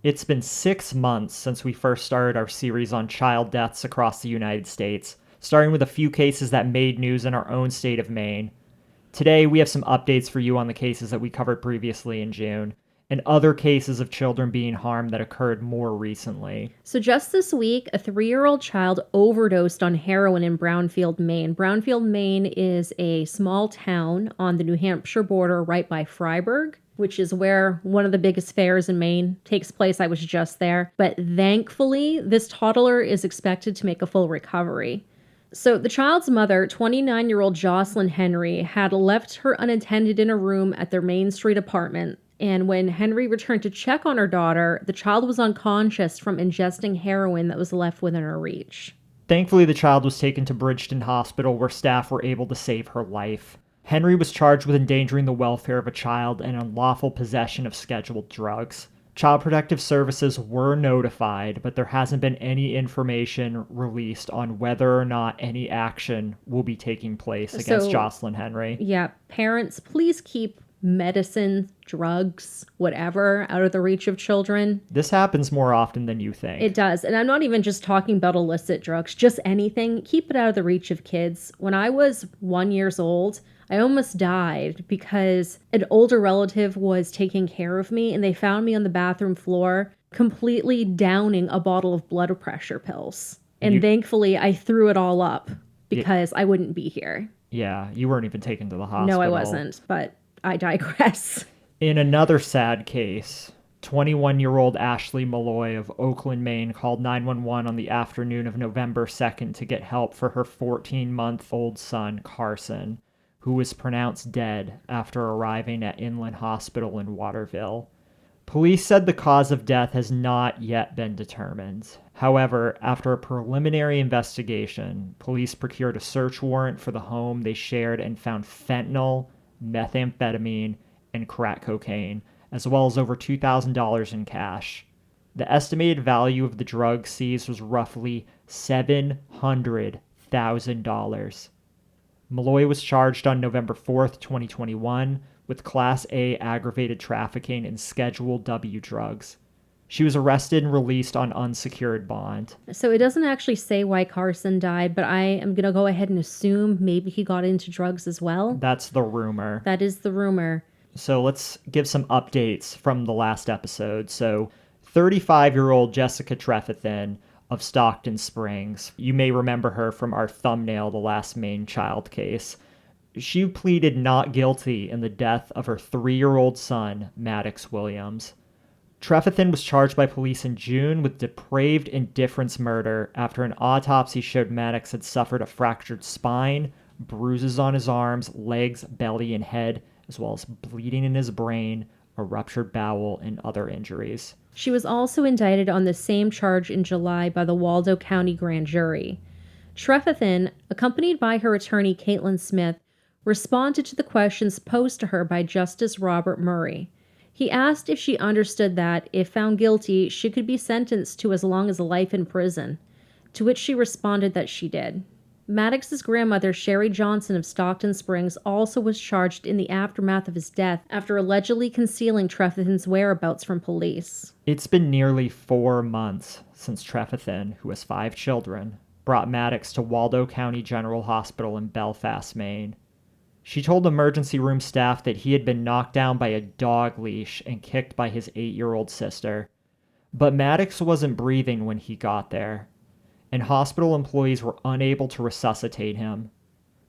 It's been 6 months since we first started our series on child deaths across the United States, starting with a few cases that made news in our own state of Maine. Today, we have some updates for you on the cases that we covered previously in June, and other cases of children being harmed that occurred more recently. So just this week, a 3-year-old child overdosed on heroin in Brownfield, Maine. Brownfield, Maine is a small town on the New Hampshire border right by Freiburg, which is where one of the biggest fairs in Maine takes place. I was just there. But thankfully, this toddler is expected to make a full recovery. So the child's mother, 29-year-old JOSSELYN Henry, had left her unattended in a room at their Main Street apartment. And when Henry returned to check on her daughter, the child was unconscious from ingesting heroin that was left within her reach. Thankfully, the child was taken to Bridgeton Hospital where staff were able to save her life. Henry was charged with endangering the welfare of a child and unlawful possession of scheduled drugs. Child Protective Services were notified, but there hasn't been any information released on whether or not any action will be taking place against JOSSELYN Henry. Yeah, parents, please keep medicine, drugs, whatever, out of the reach of children. This happens more often than you think. It does. And I'm not even just talking about illicit drugs, just anything. Keep it out of the reach of kids. When I was 1 year old, I almost died because an older relative was taking care of me and they found me on the bathroom floor completely downing a bottle of blood pressure pills. And thankfully I threw it all up because I wouldn't be here. Yeah, you weren't even taken to the hospital. No, I wasn't, but I digress. In another sad case, 21-year-old Ashley Malloy of Oakland, Maine called 911 on the afternoon of November 2nd to get help for her 14-month-old son, Carson, who was pronounced dead after arriving at Inland Hospital in Waterville. Police said the cause of death has not yet been determined. However, after a preliminary investigation, police procured a search warrant for the home they shared and found fentanyl, methamphetamine, and crack cocaine, as well as over $2,000 in cash. The estimated value of the drugs seized was roughly $700,000. Malloy was charged on November 4th, 2021, with Class A aggravated trafficking and Schedule W drugs. She was arrested and released on unsecured bond. So it doesn't actually say why Carson died, but I am going to go ahead and assume maybe he got into drugs as well. That's the rumor. That is the rumor. So let's give some updates from the last episode. So 35-year-old Jessica Trefethen of Stockton Springs. You may remember her from our thumbnail, the last Maine child case. She pleaded not guilty in the death of her 3-year-old son, Maddox Williams. Trefethen was charged by police in June with depraved indifference murder after an autopsy showed Maddox had suffered a fractured spine, bruises on his arms, legs, belly, and head, as well as bleeding in his brain, a ruptured bowel, and other injuries. She was also indicted on the same charge in July by the Waldo County Grand Jury. Trefethen, accompanied by her attorney Caitlin Smith, responded to the questions posed to her by Justice Robert Murray. He asked if she understood that, if found guilty, she could be sentenced to as long as life in prison, to which she responded that she did. Maddox's grandmother, Sherry Johnson of Stockton Springs, also was charged in the aftermath of his death after allegedly concealing Trefethen's whereabouts from police. It's been nearly 4 months since Trefethen, who has 5 children, brought Maddox to Waldo County General Hospital in Belfast, Maine. She told emergency room staff that he had been knocked down by a dog leash and kicked by his 8-year-old sister. But Maddox wasn't breathing when he got there, and hospital employees were unable to resuscitate him.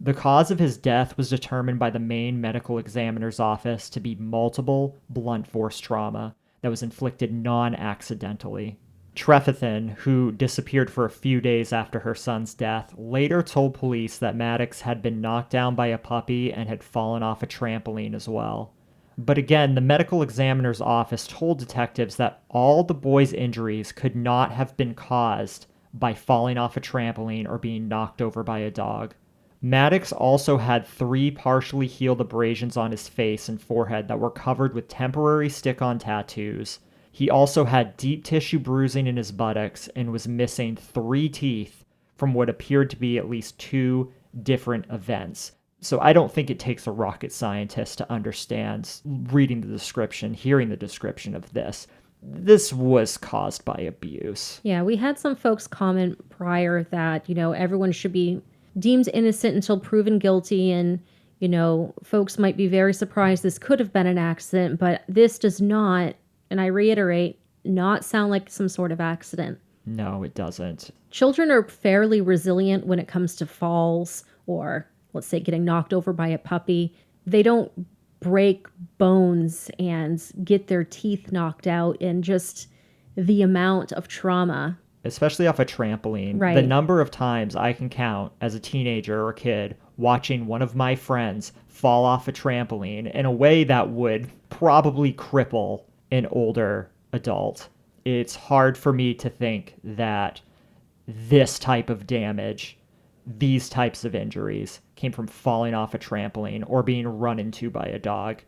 The cause of his death was determined by the Maine Medical Examiner's Office to be multiple blunt force trauma that was inflicted non-accidentally. Trefethen, who disappeared for a few days after her son's death, later told police that Maddox had been knocked down by a puppy and had fallen off a trampoline as well. But again, the medical examiner's office told detectives that all the boy's injuries could not have been caused by falling off a trampoline or being knocked over by a dog. Maddox also had 3 partially healed abrasions on his face and forehead that were covered with temporary stick-on tattoos. He also had deep tissue bruising in his buttocks and was missing 3 teeth from what appeared to be at least 2 different events. So I don't think it takes a rocket scientist to understand, reading the description, hearing the description of this, this was caused by abuse. Yeah, we had some folks comment prior that, everyone should be deemed innocent until proven guilty. And, folks might be very surprised this could have been an accident, but this does not, and I reiterate, not sound like some sort of accident. No, it doesn't. Children are fairly resilient when it comes to falls or, let's say, getting knocked over by a puppy. They don't break bones and get their teeth knocked out, and just the amount of trauma. Especially off a trampoline. Right. The number of times I can count as a teenager or a kid watching one of my friends fall off a trampoline in a way that would probably cripple an older adult. It's hard for me to think that this type of damage, these types of injuries, came from falling off a trampoline or being run into by a dog.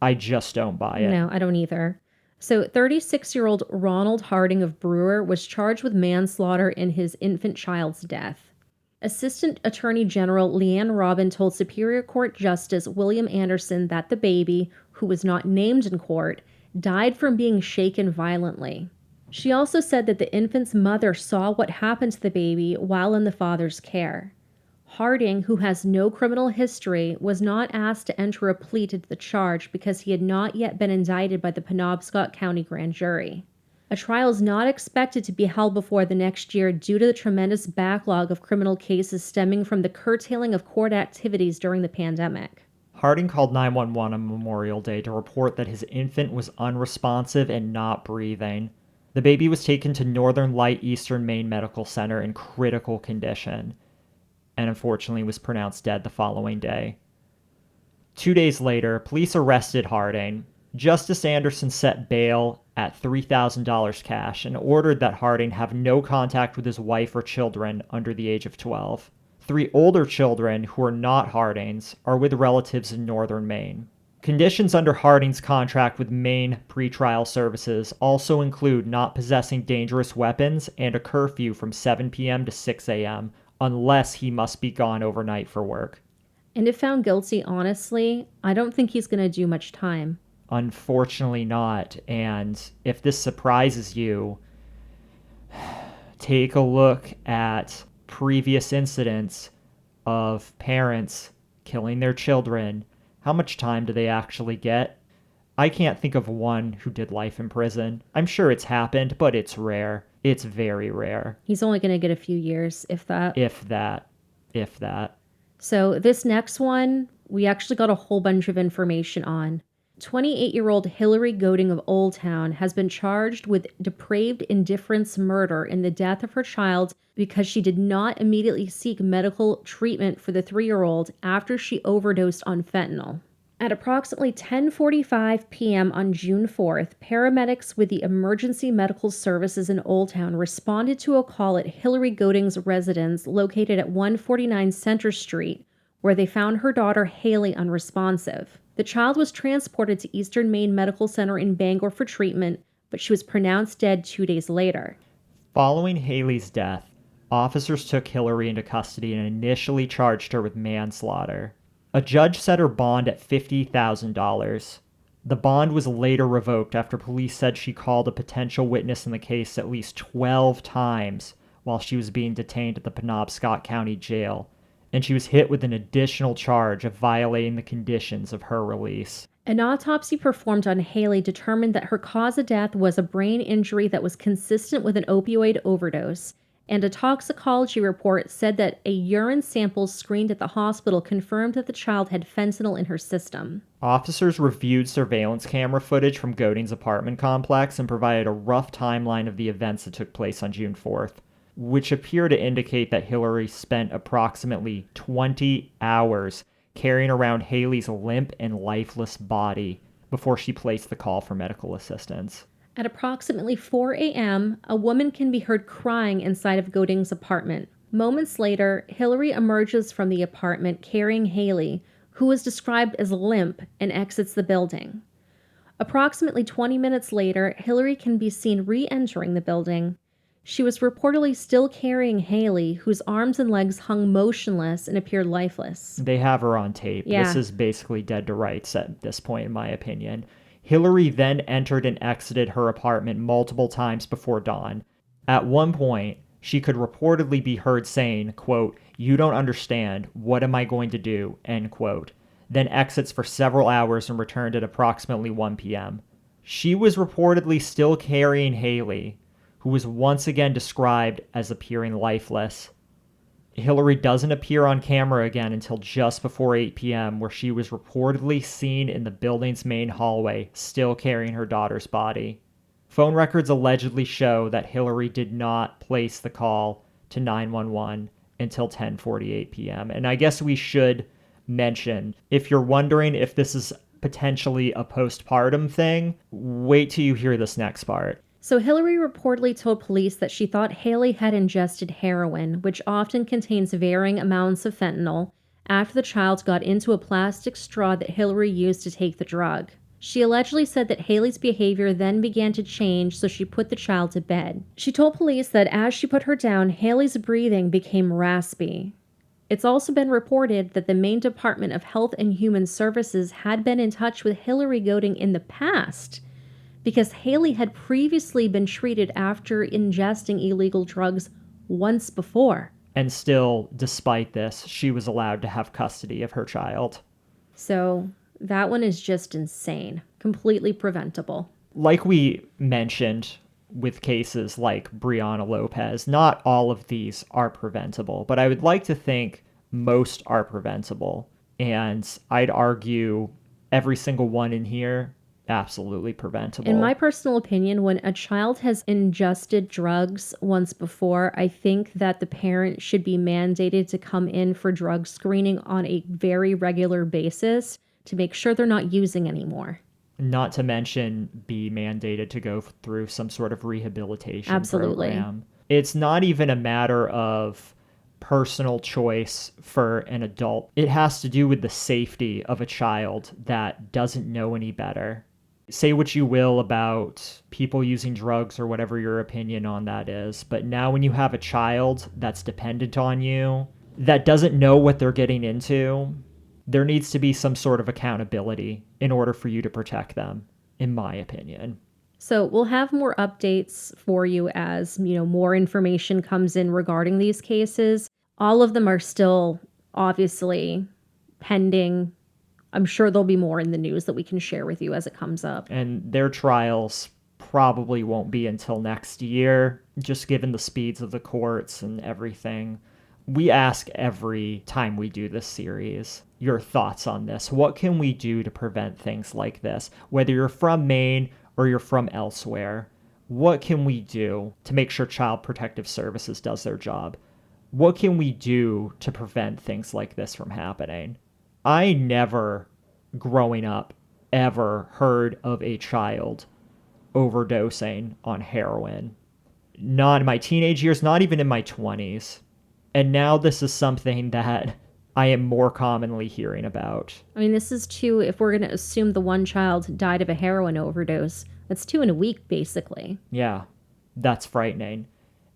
I just don't buy it. No, I don't either. So 36-year-old Ronald Harding of Brewer was charged with manslaughter in his infant child's death. Assistant Attorney General Leanne Robin told Superior Court Justice William Anderson that the baby, who was not named in court, died from being shaken violently. She also said that the infant's mother saw what happened to the baby while in the father's care. Harding, who has no criminal history, was not asked to enter a plea to the charge because he had not yet been indicted by the Penobscot County Grand Jury. A trial is not expected to be held before the next year due to the tremendous backlog of criminal cases stemming from the curtailing of court activities during the pandemic. Harding called 911 on Memorial Day to report that his infant was unresponsive and not breathing. The baby was taken to Northern Light Eastern Maine Medical Center in critical condition, and unfortunately was pronounced dead the following day. 2 days later, police arrested Harding. Justice Anderson set bail at $3,000 cash and ordered that Harding have no contact with his wife or children under the age of 12. 3 older children who are not Harding's are with relatives in northern Maine. Conditions under Harding's contract with Maine Pretrial Services also include not possessing dangerous weapons and a curfew from 7 p.m. to 6 a.m. unless he must be gone overnight for work. And if found guilty, honestly, I don't think he's going to do much time. Unfortunately not. And if this surprises you, take a look at previous incidents of parents killing their children. How much time do they actually get? I can't think of one who did life in prison. I'm sure it's happened, but it's rare. It's very rare. He's only going to get a few years, if that. If that. So this next one, we actually got a whole bunch of information on. 28-year-old Hillary Goding of Old Town has been charged with depraved indifference murder in the death of her child because she did not immediately seek medical treatment for the 3-year-old after she overdosed on fentanyl. At approximately 10:45 p.m. on June 4th, paramedics with the Emergency Medical Services in Old Town responded to a call at Hillary Goding's residence located at 149 Center Street, where they found her daughter Haley unresponsive. The child was transported to Eastern Maine Medical Center in Bangor for treatment, but she was pronounced dead 2 days later. Following Haley's death, officers took Hillary into custody and initially charged her with manslaughter. A judge set her bond at $50,000. The bond was later revoked after police said she called a potential witness in the case at least 12 times while she was being detained at the Penobscot County Jail, and she was hit with an additional charge of violating the conditions of her release. An autopsy performed on Haley determined that her cause of death was a brain injury that was consistent with an opioid overdose, and a toxicology report said that a urine sample screened at the hospital confirmed that the child had fentanyl in her system. Officers reviewed surveillance camera footage from Goding's apartment complex and provided a rough timeline of the events that took place on June 4th, which appear to indicate that Hillary spent approximately 20 hours carrying around Haley's limp and lifeless body before she placed the call for medical assistance. At approximately 4 a.m., a woman can be heard crying inside of Goding's apartment. Moments later, Hillary emerges from the apartment carrying Haley, who is described as limp, and exits the building. Approximately 20 minutes later, Hillary can be seen re-entering the building. She was reportedly still carrying Haley, whose arms and legs hung motionless and appeared lifeless. They have her on tape. Yeah. This is basically dead to rights at this point, in my opinion. Hillary then entered and exited her apartment multiple times before dawn. At one point, she could reportedly be heard saying, quote, "You don't understand. What am I going to do?" End quote. Then exits for several hours and returned at approximately 1 p.m. She was reportedly still carrying Haley, who was once again described as appearing lifeless. Hillary doesn't appear on camera again until just before 8 p.m., where she was reportedly seen in the building's main hallway, still carrying her daughter's body. Phone records allegedly show that Hillary did not place the call to 911 until 10:48 p.m. And I guess we should mention, if you're wondering if this is potentially a postpartum thing, wait till you hear this next part. So Hillary reportedly told police that she thought Haley had ingested heroin, which often contains varying amounts of fentanyl, after the child got into a plastic straw that Hillary used to take the drug. She allegedly said that Haley's behavior then began to change, so she put the child to bed. She told police that as she put her down, Haley's breathing became raspy. It's also been reported that the Maine Department of Health and Human Services had been in touch with Hillary Goding in the past, because Haley had previously been treated after ingesting illegal drugs once before. And still, despite this, she was allowed to have custody of her child. So that one is just insane. Completely preventable. Like we mentioned with cases like Breonna Lopez, not all of these are preventable, but I would like to think most are preventable. And I'd argue every single one in here absolutely preventable. In my personal opinion, when a child has ingested drugs once before, I think that the parent should be mandated to come in for drug screening on a very regular basis to make sure they're not using anymore. Not to mention be mandated to go through some sort of rehabilitation Absolutely. program. It's not even a matter of personal choice for an adult. It has to do with the safety of a child that doesn't know any better. Say what you will about people using drugs or whatever your opinion on that is, but now when you have a child that's dependent on you, that doesn't know what they're getting into, there needs to be some sort of accountability in order for you to protect them, in my opinion. So we'll have more updates for you as, more information comes in regarding these cases. All of them are still obviously pending. I'm sure there'll be more in the news that we can share with you as it comes up. And their trials probably won't be until next year, just given the speeds of the courts and everything. We ask every time we do this series your thoughts on this. What can we do to prevent things like this? Whether you're from Maine or you're from elsewhere, what can we do to make sure Child Protective Services does their job? What can we do to prevent things like this from happening? I never, growing up, ever heard of a child overdosing on heroin. Not in my teenage years, not even in my 20s. And now this is something that I am more commonly hearing about. I mean, this is two, if we're going to assume the one child died of a heroin overdose, that's 2 in a week, basically. Yeah, that's frightening.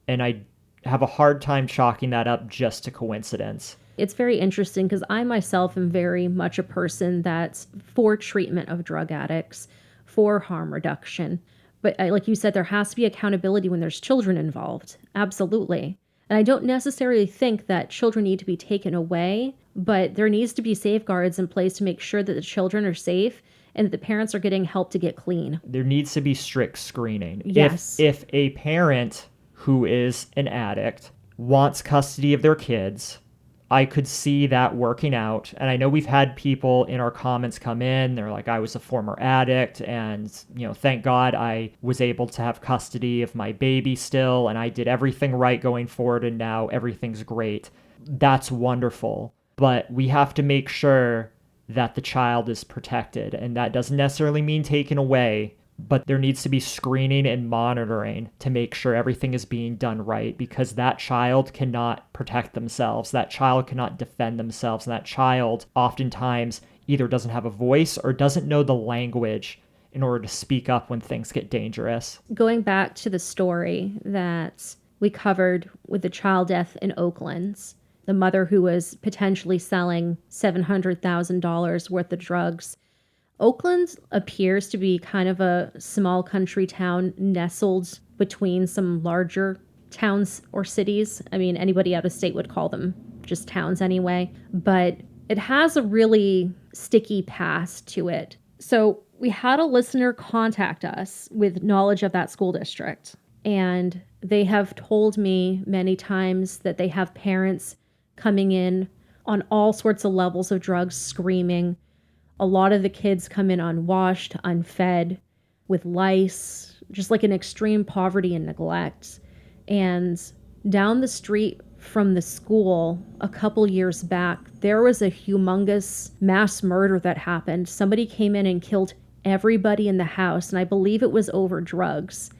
And I have a hard time chalking that up just to coincidence. It's very interesting because I myself am very much a person that's for treatment of drug addicts, for harm reduction. But like you said, there has to be accountability when there's children involved. Absolutely. And I don't necessarily think that children need to be taken away, but there needs to be safeguards in place to make sure that the children are safe and that the parents are getting help to get clean. There needs to be strict screening. Yes. If a parent who is an addict wants custody of their kids, I could see that working out. And I know we've had people in our comments come in. They're like, I was a former addict and, thank God I was able to have custody of my baby still. And I did everything right going forward. And now everything's great. That's wonderful. But we have to make sure that the child is protected. And that doesn't necessarily mean taken away. But there needs to be screening and monitoring to make sure everything is being done right, because that child cannot protect themselves. That child cannot defend themselves. And that child oftentimes either doesn't have a voice or doesn't know the language in order to speak up when things get dangerous. Going back to the story that we covered with the child death in Oakland, the mother who was potentially selling $700,000 worth of drugs. Oakland appears to be kind of a small country town nestled between some larger towns or cities. I mean, anybody out of state would call them just towns anyway. But it has a really sticky past to it. So we had a listener contact us with knowledge of that school district. And they have told me many times that they have parents coming in on all sorts of levels of drugs screaming. A lot of the kids come in unwashed, unfed, with lice, just like in extreme poverty and neglect. And down the street from the school, a couple years back, there was a humongous mass murder that happened. Somebody came in and killed everybody in the house, and I believe it was over drugs,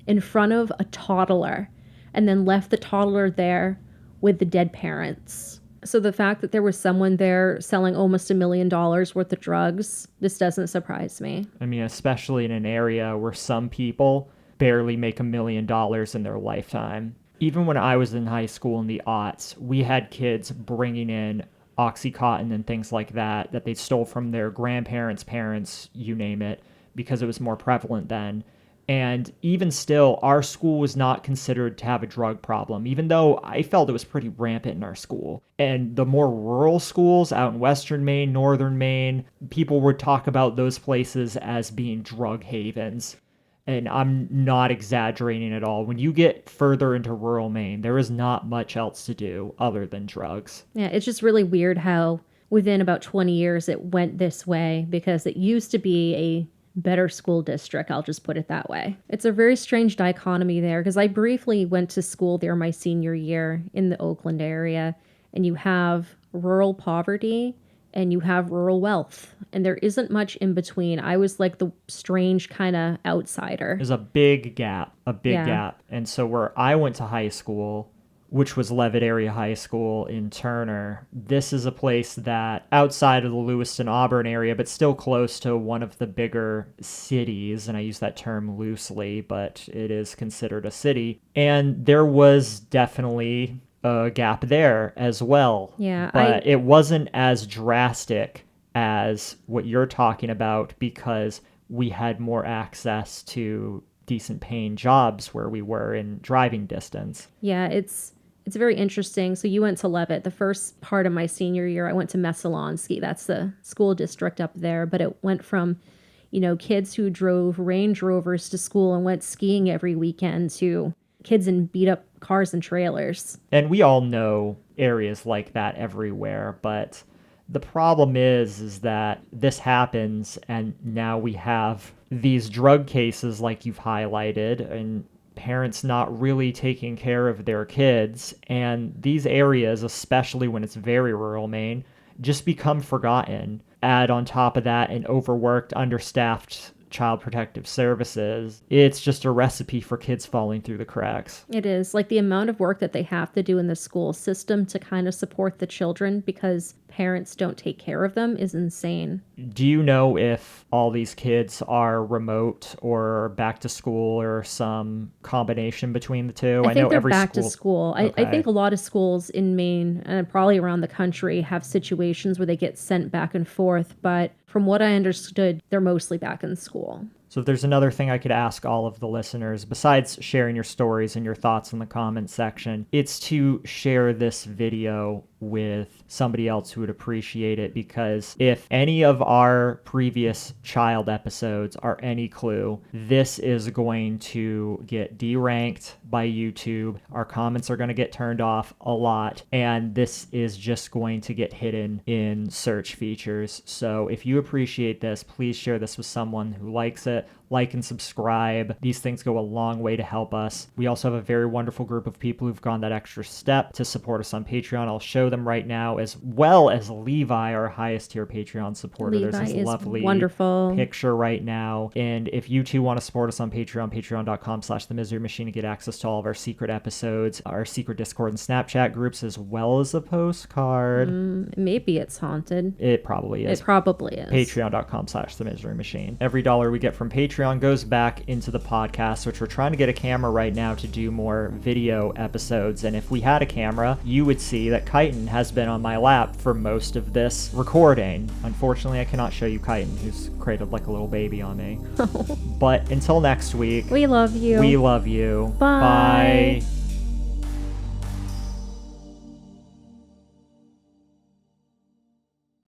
in front of a toddler, and then left the toddler there with the dead parents. So the fact that there was someone there selling almost $1 million worth of drugs, this doesn't surprise me. I mean, especially in an area where some people barely make $1 million in their lifetime. Even when I was in high school in the aughts, we had kids bringing in Oxycontin and things like that they stole from their grandparents, parents, you name it, because it was more prevalent then. And even still, our school was not considered to have a drug problem, even though I felt it was pretty rampant in our school. And the more rural schools out in Western Maine, Northern Maine, people would talk about those places as being drug havens. And I'm not exaggerating at all. When you get further into rural Maine, there is not much else to do other than drugs. Yeah, it's just really weird how within about 20 years it went this way, because it used to be a better school district, I'll just put it that way. It's a very strange dichotomy there, because I briefly went to school there my senior year in the Oakland area, and you have rural poverty and you have rural wealth, and there isn't much in between. I was like the strange kind of outsider. There's a big gap. And so where I went to high school, which was Levitt Area High School in Turner, this is a place that outside of the Lewiston-Auburn area, but still close to one of the bigger cities, and I use that term loosely, but it is considered a city. And there was definitely a gap there as well. Yeah, but it wasn't as drastic as what you're talking about, because we had more access to decent paying jobs where we were in driving distance. Yeah, it's very interesting. So you went to Levitt. The first part of my senior year, I went to Messalonskee. That's the school district up there. But it went from, kids who drove Range Rovers to school and went skiing every weekend to kids in beat up cars and trailers. And we all know areas like that everywhere, but the problem is that this happens, and now we have these drug cases like you've highlighted, and parents not really taking care of their kids. And these areas, especially when it's very rural Maine, just become forgotten. Add on top of that an overworked, understaffed Child Protective Services. It's just a recipe for kids falling through the cracks. It is. Like the amount of work that they have to do in the school system to kind of support the children because parents don't take care of them is insane. Do you know if all these kids are remote or back to school or some combination between the two? I think know they're every back school... to school. Okay. I think a lot of schools in Maine and probably around the country have situations where they get sent back and forth, but from what I understood, they're mostly back in school. So if there's another thing I could ask all of the listeners, besides sharing your stories and your thoughts in the comments section, it's to share this video with somebody else who would appreciate it, because if any of our previous child episodes are any clue, this is going to get deranked by YouTube. Our comments are going to get turned off a lot, and this is just going to get hidden in search features. So if you appreciate this, please share this with someone who likes it. Like and subscribe. These things go a long way to help us. We also have a very wonderful group of people who've gone that extra step to support us on Patreon. I'll show them right now, as well as Levi, our highest tier Patreon supporter. Levi There's this lovely wonderful picture right now. And if you too want to support us on Patreon, patreon.com/The Misery Machine, to get access to all of our secret episodes, our secret Discord and Snapchat groups, as well as a postcard. Maybe it's haunted. It probably is. It probably is. Patreon.com/The Misery Machine. Every dollar we get from Patreon Patreon goes back into the podcast, which we're trying to get a camera right now to do more video episodes. And if we had a camera, you would see that Chitin has been on my lap for most of this recording. Unfortunately, I cannot show you Chitin, who's cradled like a little baby on me. But until next week, We love you. we love you. Bye. Bye.